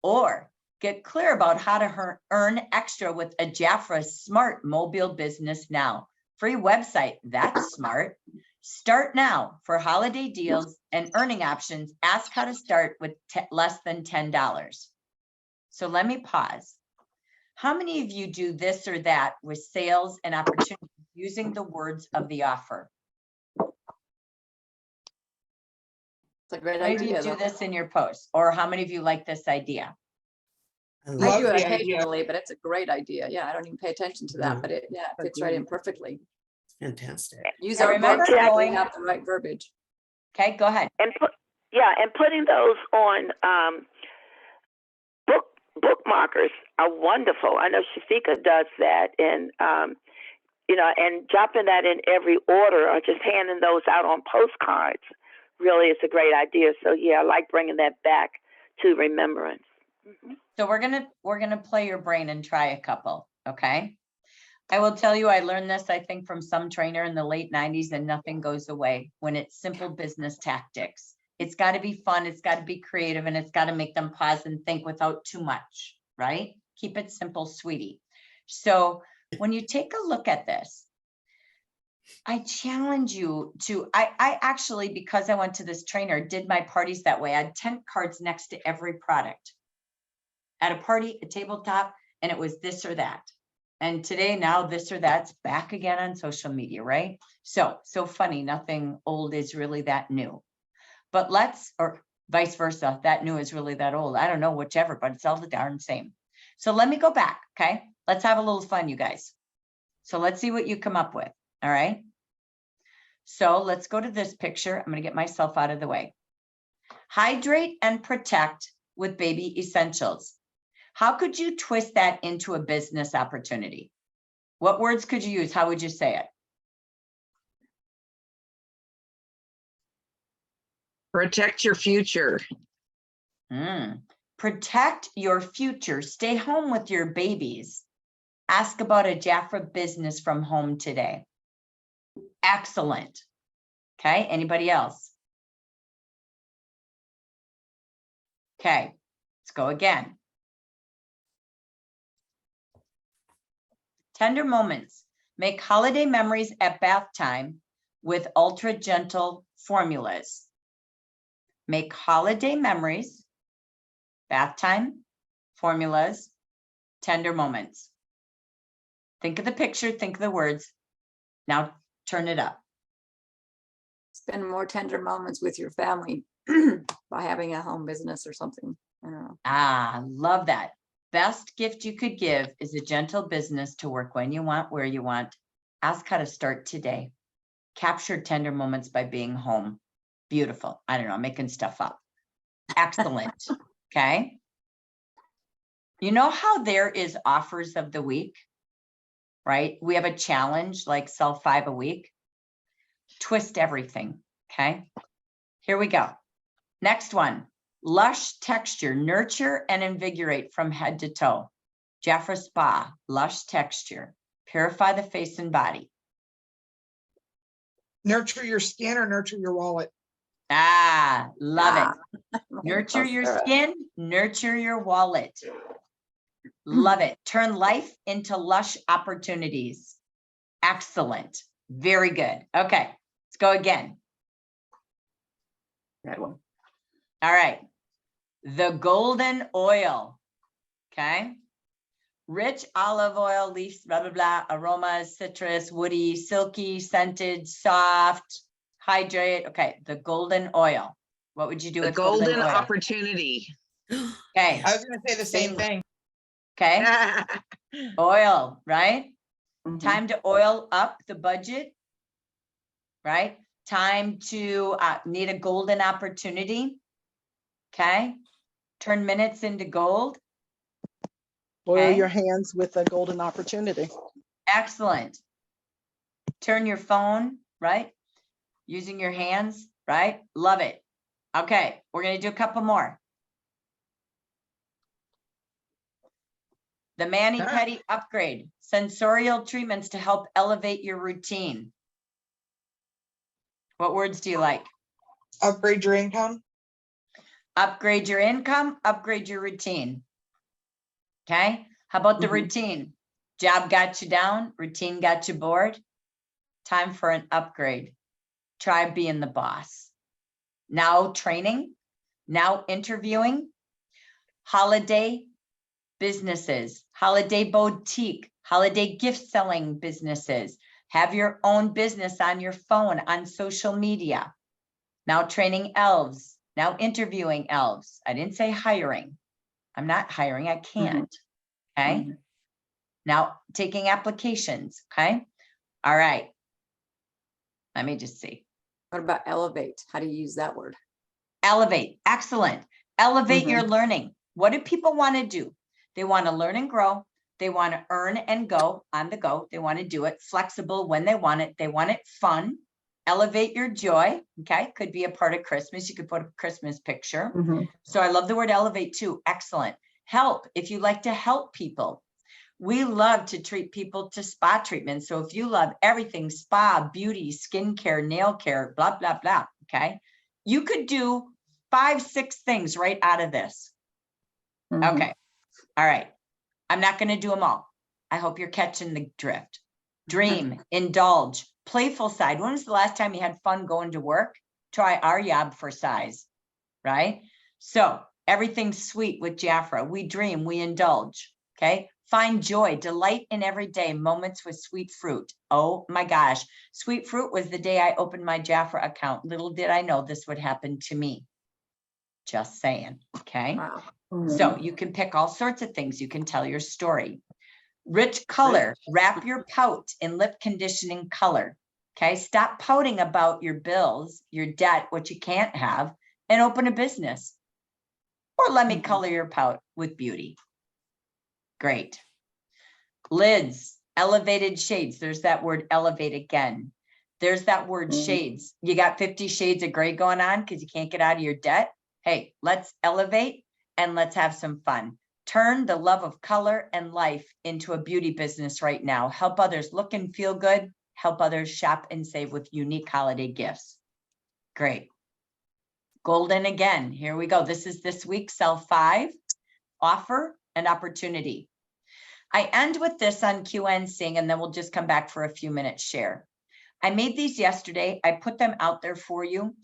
A: Or get clear about how to earn extra with a Jafra Smart Mobile Business Now. Free website, that's smart. Start now for holiday deals and earning options. Ask how to start with less than $10. So let me pause. How many of you do this or that with sales and opportunities using the words of the offer?
E: a great
A: How many of you
E: idea.
A: do
E: though.
A: this in your posts? Or how many of you like this idea?
H: I
E: I
H: love
E: do it
H: it.
E: occasionally, but it's a great idea. Yeah, I don't even pay attention to that,
H: Mhm.
E: but it, yeah, it fits right in perfectly.
H: Fantastic.
E: Use
A: I
E: our
A: remember
E: books, if we
A: going-
E: have the right verbiage.
A: Okay, go ahead.
C: And putting those on bookmarkers are wonderful. I know Shafika does that, and and dropping that in every order or just handing those out on postcards really is a great idea. So yeah, I like bringing that back to remembrance.
A: So we're gonna play your brain and try a couple, okay? I will tell you, I learned this, I think, from some trainer in the late 90s, and nothing goes away when it's simple business tactics. It's got to be fun, it's got to be creative, and it's got to make them pause and think without too much, right? Keep it simple, sweetie. So when you take a look at this, I challenge you to, I actually, because I went to this trainer, did my parties that way. I had tent cards next to every product. At a party, a tabletop, and it was this or that. And today, now this or that's back again on social media, right? So funny, nothing old is really that new. But or vice versa, that new is really that old. I don't know, whichever, but it's all the darn same. So let me go back, okay? Let's have a little fun, you guys. So let's see what you come up with, all right? So let's go to this picture. I'm gonna get myself out of the way. Hydrate and protect with baby essentials. How could you twist that into a business opportunity? What words could you use? How would you say it?
J: Protect your future.
A: Protect your future. Stay home with your babies. Ask about a Jafra business from home today. Excellent. Okay, anybody else? Okay, let's go again. Tender moments. Make holiday memories at bath time with ultra gentle formulas. Make holiday memories, bath time, formulas, tender moments. Think of the picture, think of the words. Now turn it up.
E: Spend more tender moments with your family by having a home business or something. I don't know.
A: Ah, love that. Best gift you could give is a gentle business to work when you want, where you want. Ask how to start today. Capture tender moments by being home. Beautiful. I don't know, I'm making stuff up. Excellent. Okay. You know how there is offers of the week, right? We have a challenge like sell 5 a week. Twist everything. Okay. Here we go. Next one. Lush texture, nurture and invigorate from head to toe. Jafra Spa, lush texture, purify the face and body.
J: Nurture your skin or nurture your wallet.
A: Ah, love it.
E: Ah,
A: Nurture your
E: Sarah.
A: skin, nurture your wallet. Love it. Turn life into lush opportunities. Excellent. Very good. Okay, let's go again.
F: That one.
A: All right. The golden oil. Okay. Rich olive oil, leaves, blah, blah, blah, aromas, citrus, woody, silky, scented, soft, hydrate. Okay. The golden oil. What would you do
J: The
A: with golden
J: golden
A: oil?
J: opportunity.
A: Okay.
J: I was gonna say the same thing.
A: Okay. Oil, right?
F: Mhm.
A: Time to oil up the budget, right? Time to need a golden opportunity. Okay. Turn minutes into gold.
K: Oil
A: Okay.
K: your hands with a golden opportunity.
A: Excellent. Turn your phone, right? Using your hands, right? Love it. Okay, we're going to do a couple more. The mani-pedi upgrade, sensorial treatments to help elevate your routine. What words do you like?
J: Upgrade your income.
A: Upgrade your income, upgrade your routine. Okay, how about the
F: Mhm.
A: routine? Job got you down, routine got you bored. Time for an upgrade. Try being the boss. Now training, now interviewing, holiday businesses, holiday boutique, holiday gift selling businesses. Have your own business on your phone, on social media. Now training elves, Now interviewing elves. I didn't say hiring. I'm not hiring, I can't. Okay.
E: Mhm.
A: Now taking applications. Okay. All right. Let me just see.
E: What about elevate? How do you use that word?
A: Elevate. Excellent. Elevate your
E: Mhm.
A: learning. What do people want to do? They want to learn and grow. They want to earn and go on the go. They want to do it flexible when they want it. They want it fun. Elevate your joy. Okay. Could be a part of Christmas. You could put a Christmas picture.
E: Mhm.
A: So I love the word elevate too. Excellent. Help. If you like to help people, we love to treat people to spa treatments. So if you love everything spa, beauty, skincare, nail care, blah, blah, blah. Okay. You could do 5, 6 things right out of this.
E: Mhm.
A: Okay. All right. I'm not going to do them all. I hope you're catching the drift. Dream, indulge, playful side. When was the last time you had fun going to work? Try our yob for size, right? So everything's sweet with Jafra. We dream, we indulge, okay? Find joy, delight in everyday moments with sweet fruit. Oh my gosh. Sweet fruit was the day I opened my Jafra account. Little did I know this would happen to me. Just saying, okay?
E: Wow.
A: So you can pick all sorts of things. You can tell your story. Rich color, wrap your pout in lip conditioning color. Okay, stop pouting about your bills, your debt, what you can't have, and open a business. Or let me
E: Mhm.
A: color your pout with beauty. Great. Lids, elevated shades. There's that word elevate again. There's that word
E: Mhm.
A: shades. You got 50 shades of gray going on because you can't get out of your debt. Hey, let's elevate and let's have some fun. Turn the love of color and life into a beauty business right now. Help others look and feel good. Help others shop and save with unique holiday gifts. Great. Golden again. Here we go. This is this week, sell 5, offer and opportunity. I end with this on QN Sing, and then we'll just come back for a few minutes share. I made these yesterday. I put them out there for you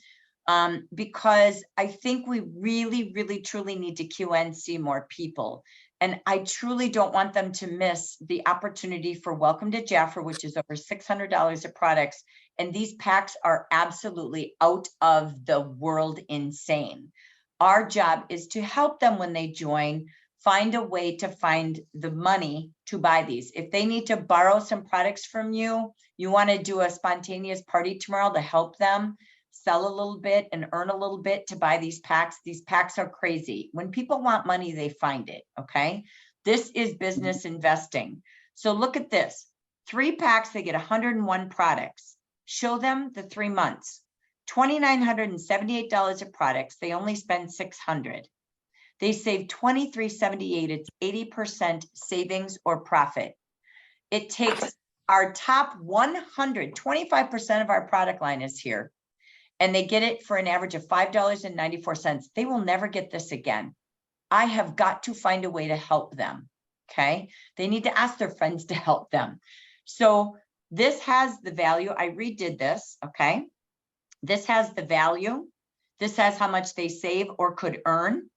A: because I think we really, really, truly need to QN see more people. And I truly don't want them to miss the opportunity for Welcome to Jafra, which is over $600 of products. And these packs are absolutely out of the world insane. Our job is to help them when they join, find a way to find the money to buy these. If they need to borrow some products from you, you want to do a spontaneous party tomorrow to help them sell a little bit and earn a little bit to buy these packs. These packs are crazy. When people want money, they find it. Okay. This is business investing. So look at this. 3 packs, they get 101 products. Show them the 3 months. $2,978 of products. They only spend $600. They save $23.78. It's 80% savings or profit. It takes our top 100, 25% of our product line is here. And they get it for an average of $5.94. They will never get this again. I have got to find a way to help them. Okay. They need to ask their friends to help them. So this has the value. I redid this. Okay. This has the value. This has how much they save or could earn.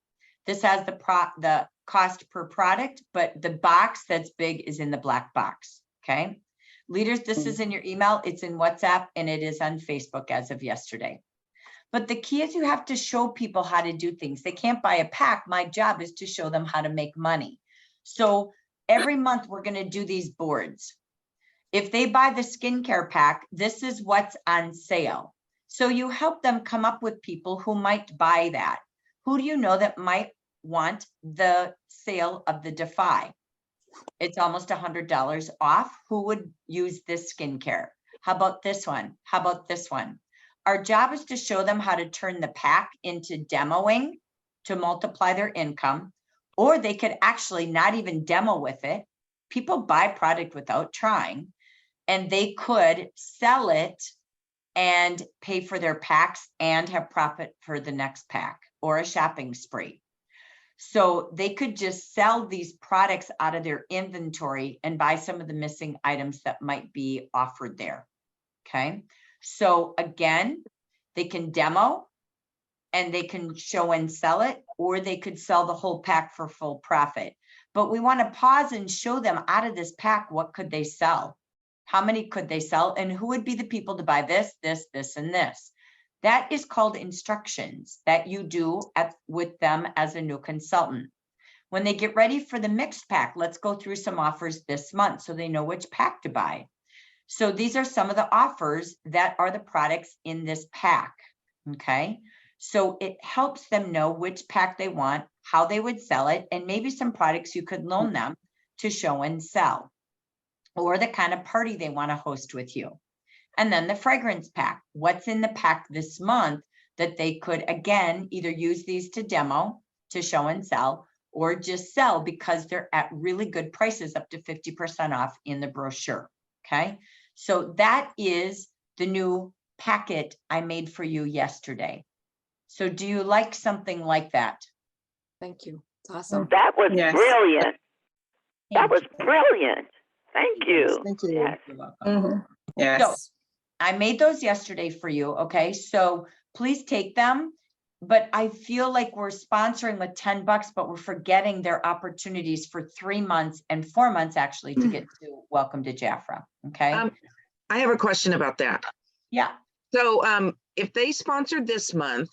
A: This has the cost per product, but the box that's big is in the black box. Okay. Leaders, this is in your email. It's in WhatsApp and it is on Facebook as of yesterday. But the key is you have to show people how to do things. They can't buy a pack. My job is to show them how to make money. So every month we're going to do these boards. If they buy the skincare pack, this is what's on sale. So you help them come up with people who might buy that. Who do you know that might want the sale of the Defy? It's almost $100 off. Who would use this skincare? How about this one? How about this one? Our job is to show them how to turn the pack into demoing to multiply their income, or they could actually not even demo with it. People buy product without trying, and they could sell it and pay for their packs and have profit for the next pack or a shopping spree. So they could just sell these products out of their inventory and buy some of the missing items that might be offered there. Okay. So again, they can demo and they can show and sell it, or they could sell the whole pack for full profit. But we want to pause and show them out of this pack, what could they sell? How many could they sell? And who would be the people to buy this, this, this, and this? That is called instructions that you do with them as a new consultant. When they get ready for the mixed pack, let's go through some offers this month so they know which pack to buy. So these are some of the offers that are the products in this pack, okay? So it helps them know which pack they want, how they would sell it, and maybe some products you could loan them to show and sell, or the kind of party they want to host with you. And then the fragrance pack, what's in the pack this month that they could, again, either use these to demo, to show and sell, or just sell because they're at really good prices, up to 50% off in the brochure, okay? So that is the new packet I made for you yesterday. So do you like something like that?
E: Thank you. It's awesome.
C: That was
F: Yes.
C: brilliant. That
A: Thank
C: was
A: you.
C: brilliant. Thank you.
K: Thank you.
C: Yes.
A: You're welcome.
E: Mhm.
F: Yes.
A: I made those yesterday for you, okay? So please take them. But I feel like we're sponsoring with $10, but we're forgetting their opportunities for 3 months and 4 months actually to get to Welcome to Jafra, okay?
J: I have a question about that.
A: Yeah,
J: So, if they sponsored this month,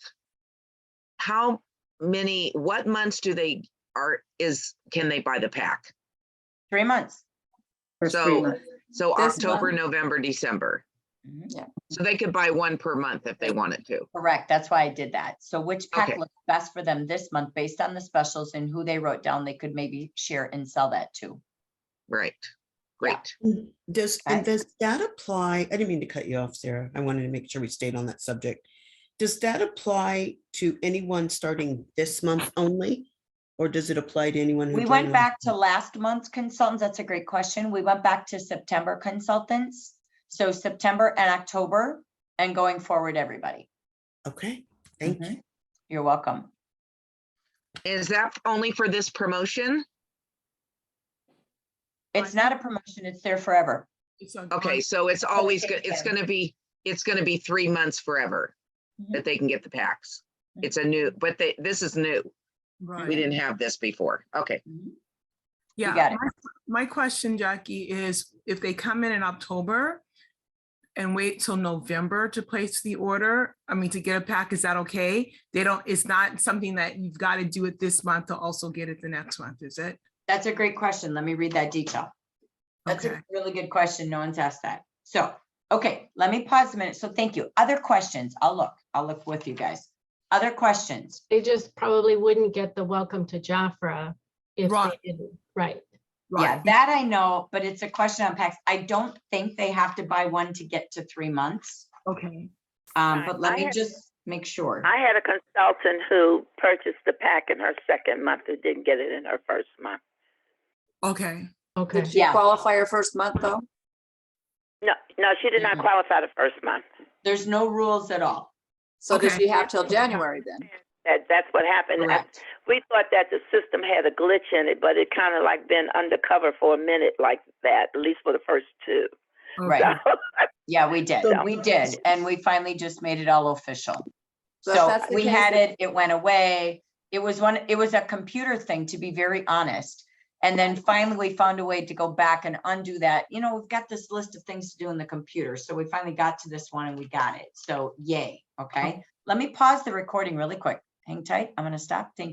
J: what months can they buy the pack?
A: 3 months.
F: First
J: So-
F: 3 months.
J: So
E: This
J: October,
E: month.
J: November, December.
A: Mhm.
J: So they could buy one per month if they wanted to.
A: Correct, that's why I did that. So which pack
J: Okay.
A: looks best for them this month based on the specials and who they wrote down, they could maybe share and sell that to.
J: Right. Great.
H: Does,
A: Okay.
H: and does that apply? I didn't mean to cut you off, Sarah. I wanted to make sure we stayed on that subject. Does that apply to anyone starting this month only? Or does it apply to anyone? who
A: We
H: joined
A: went
H: last
A: back to
H: month?
A: last month's consultants. That's a great question. We went back to September consultants. So September and October and going forward, everybody.
H: Okay, thank
A: Mhm.
H: you.
A: You're welcome.
J: Is that only for this promotion?
A: It's not a promotion, it's there forever.
J: Okay, so it's always,
A: Okay,
J: it's
A: yeah.
J: gonna be 3 months forever
A: Mhm.
J: that they can get the packs.
A: Mhm.
J: It's a new, but this is new. We
L: Right.
J: didn't have this before. Okay.
A: Mhm.
L: Yeah.
A: got it.
L: My question, Jackie, is if they come in October and wait till November to place the order, to get a pack, is that okay? It's not something that you've got to do it this month to also get it the next month, is it?
A: That's a great question. Let me read that detail. That's
L: Okay.
A: a really good question. No one's asked that. So, okay, let me pause a minute. So thank you. Other questions? I'll look with you guys. Other questions?
D: They just probably wouldn't get the welcome to Jafra if they
L: Right.
D: didn't, right?
A: Yeah,
L: Right.
A: that I know, but it's a question on packs. I don't think they have to buy one to get to 3 months.
L: Okay.
A: But let
C: I
A: me
C: had-
A: just make sure.
C: I had a consultant who purchased the pack in her second month who didn't get it in her first month.
L: Okay.
D: Okay.
E: Did she
A: Yeah.
E: qualify her first month though?
C: No, she did not
A: Mhm.
C: qualify the first month.
A: There's no rules at all.
E: So does
L: Okay.
E: she have till January then?
C: That's what happened.
A: Correct.
C: We thought that the system had a glitch in it, but it kind of like been undercover for a minute like that, at least for the first 2.
A: Right.
L: Okay.
A: Yeah, we did.
C: So-
A: We did. And we finally just made it all official.
E: So if
A: So
E: that's the
A: we
E: case,
A: had
E: then-
A: it went away. It was a computer thing, to be very honest. And then finally we found a way to go back and undo that. We've got this list of things to do in the computer. So we finally got to this one and we got it. So yay. Okay. Let me pause the recording really quick. Hang tight. I'm going to stop. Thank you.